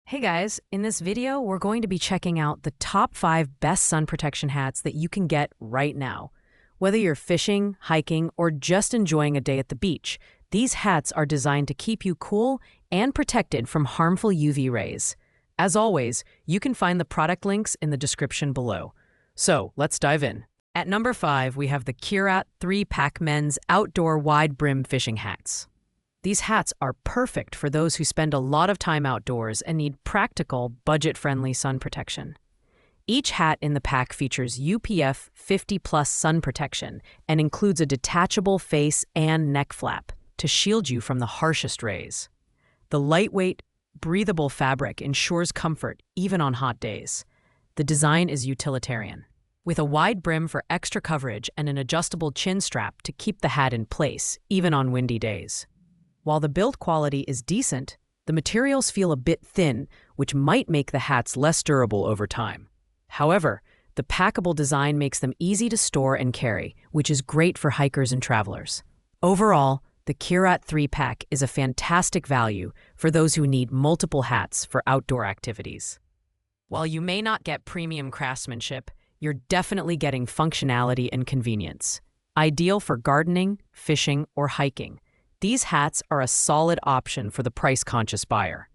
Hey guys, in this video, we're going to be checking out the top 5 best sun protection hats that you can get right now. Whether you're fishing, hiking, or just enjoying a day at the beach, these hats are designed to keep you cool and protected from harmful UV rays. As always, you can find the product links in the description below. So, let's dive in. At number 5, we have the Curat 3-Pack Men's Outdoor Wide Brim Fishing Hats. These hats are perfect for those who spend a lot of time outdoors and need practical, budget-friendly sun protection. Each hat in the pack features UPF 50+ sun protection and includes a detachable face and neck flap to shield you from the harshest rays. The lightweight, breathable fabric ensures comfort even on hot days. The design is utilitarian, with a wide brim for extra coverage and an adjustable chin strap to keep the hat in place, even on windy days. While the build quality is decent, the materials feel a bit thin, which might make the hats less durable over time. However, the packable design makes them easy to store and carry, which is great for hikers and travelers. Overall, the Curat 3-Pack is a fantastic value for those who need multiple hats for outdoor activities. While you may not get premium craftsmanship, you're definitely getting functionality and convenience. Ideal for gardening, fishing, or hiking, these hats are a solid option for the price-conscious buyer.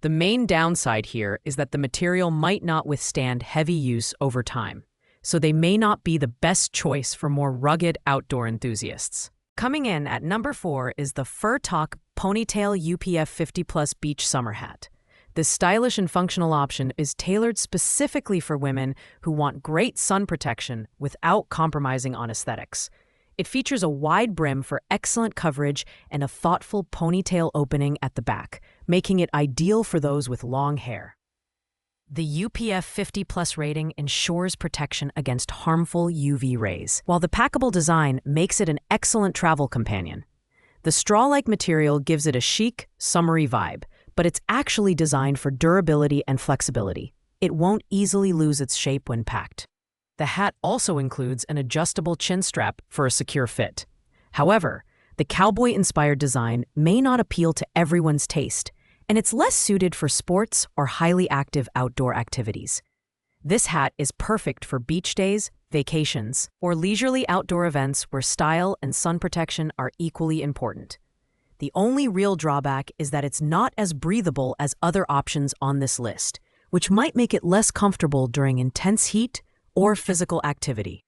The main downside here is that the material might not withstand heavy use over time, so they may not be the best choice for more rugged outdoor enthusiasts. Coming in at number 4 is the Fur Talk Ponytail UPF 50+ Beach Summer Hat. This stylish and functional option is tailored specifically for women who want great sun protection without compromising on aesthetics. It features a wide brim for excellent coverage and a thoughtful ponytail opening at the back, making it ideal for those with long hair. The UPF 50+ rating ensures protection against harmful UV rays, while the packable design makes it an excellent travel companion. The straw-like material gives it a chic, summery vibe, but it's actually designed for durability and flexibility. It won't easily lose its shape when packed. The hat also includes an adjustable chin strap for a secure fit. However, the cowboy-inspired design may not appeal to everyone's taste, and it's less suited for sports or highly active outdoor activities. This hat is perfect for beach days, vacations, or leisurely outdoor events where style and sun protection are equally important. The only real drawback is that it's not as breathable as other options on this list, which might make it less comfortable during intense heat or physical activity.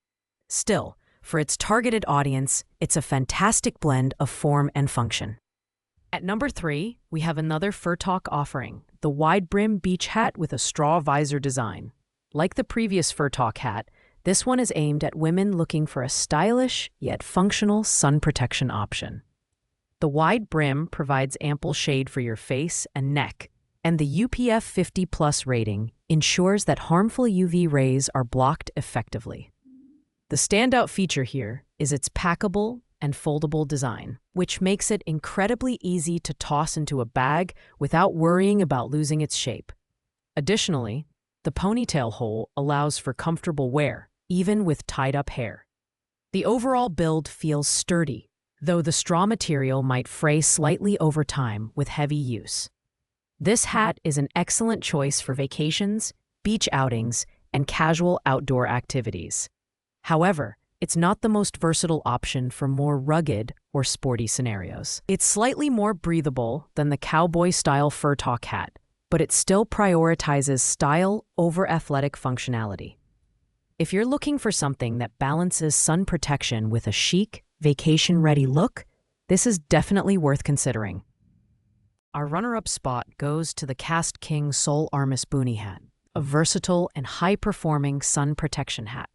Still, for its targeted audience, it's a fantastic blend of form and function. At number 3, we have another Fur Talk offering, the wide brim beach hat with a straw visor design. Like the previous Fur Talk hat, this one is aimed at women looking for a stylish yet functional sun protection option. The wide brim provides ample shade for your face and neck, and the UPF 50+ rating ensures that harmful UV rays are blocked effectively. The standout feature here is its packable and foldable design, which makes it incredibly easy to toss into a bag without worrying about losing its shape. Additionally, the ponytail hole allows for comfortable wear, even with tied-up hair. The overall build feels sturdy, though the straw material might fray slightly over time with heavy use. This hat is an excellent choice for vacations, beach outings, and casual outdoor activities. However, it's not the most versatile option for more rugged or sporty scenarios. It's slightly more breathable than the cowboy-style Fur Talk hat, but it still prioritizes style over athletic functionality. If you're looking for something that balances sun protection with a chic, vacation-ready look, this is definitely worth considering. Our runner-up spot goes to the Cast King Sol Armis Boonie hat, a versatile and high-performing sun protection hat.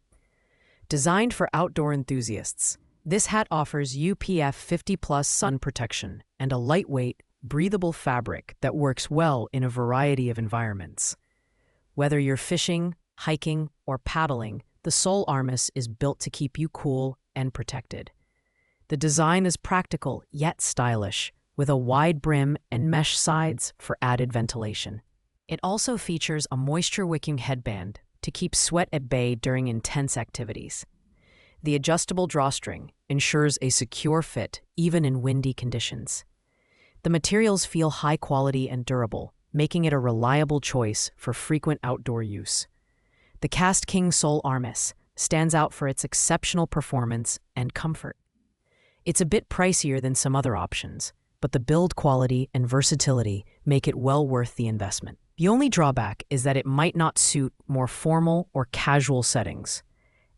Designed for outdoor enthusiasts, this hat offers UPF 50+ sun protection and a lightweight, breathable fabric that works well in a variety of environments. Whether you're fishing, hiking, or paddling, the Sol Armis is built to keep you cool and protected. The design is practical yet stylish, with a wide brim and mesh sides for added ventilation. It also features a moisture-wicking headband to keep sweat at bay during intense activities. The adjustable drawstring ensures a secure fit even in windy conditions. The materials feel high quality and durable, making it a reliable choice for frequent outdoor use. The Cast King Sole Armis stands out for its exceptional performance and comfort. It's a bit pricier than some other options, but the build quality and versatility make it well worth the investment. The only drawback is that it might not suit more formal or casual settings,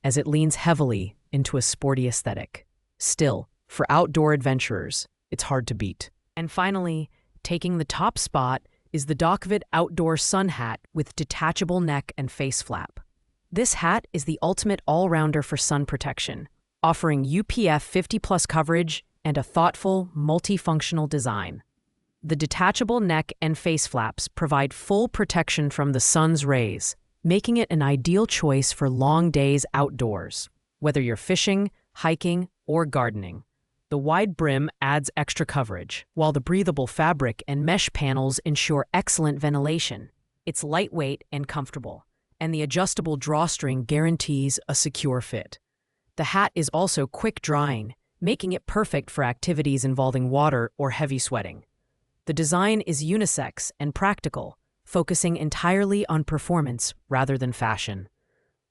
as it leans heavily into a sporty aesthetic. Still, for outdoor adventurers, it's hard to beat. And finally, taking the top spot is the Docvid Outdoor Sun Hat with detachable neck and face flap. This hat is the ultimate all-rounder for sun protection, offering UPF 50+ coverage and a thoughtful, multifunctional design. The detachable neck and face flaps provide full protection from the sun's rays, making it an ideal choice for long days outdoors, whether you're fishing, hiking, or gardening. The wide brim adds extra coverage, while the breathable fabric and mesh panels ensure excellent ventilation. It's lightweight and comfortable, and the adjustable drawstring guarantees a secure fit. The hat is also quick-drying, making it perfect for activities involving water or heavy sweating. The design is unisex and practical, focusing entirely on performance rather than fashion.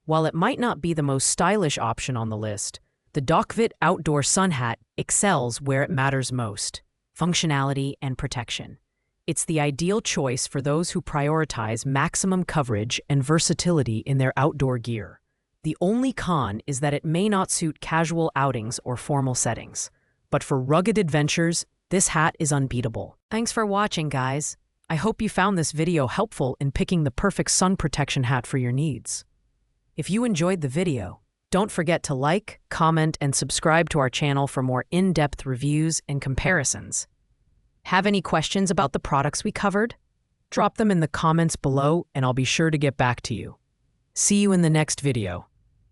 While it might not be the most stylish option on the list, the Docvid Outdoor Sun Hat excels where it matters most: functionality and protection. It's the ideal choice for those who prioritize maximum coverage and versatility in their outdoor gear. The only con is that it may not suit casual outings or formal settings. But for rugged adventures, this hat is unbeatable. Thanks for watching, guys. I hope you found this video helpful in picking the perfect sun protection hat for your needs. If you enjoyed the video, don't forget to like, comment, and subscribe to our channel for more in-depth reviews and comparisons. Have any questions about the products we covered? Drop them in the comments below and I'll be sure to get back to you. See you in the next video.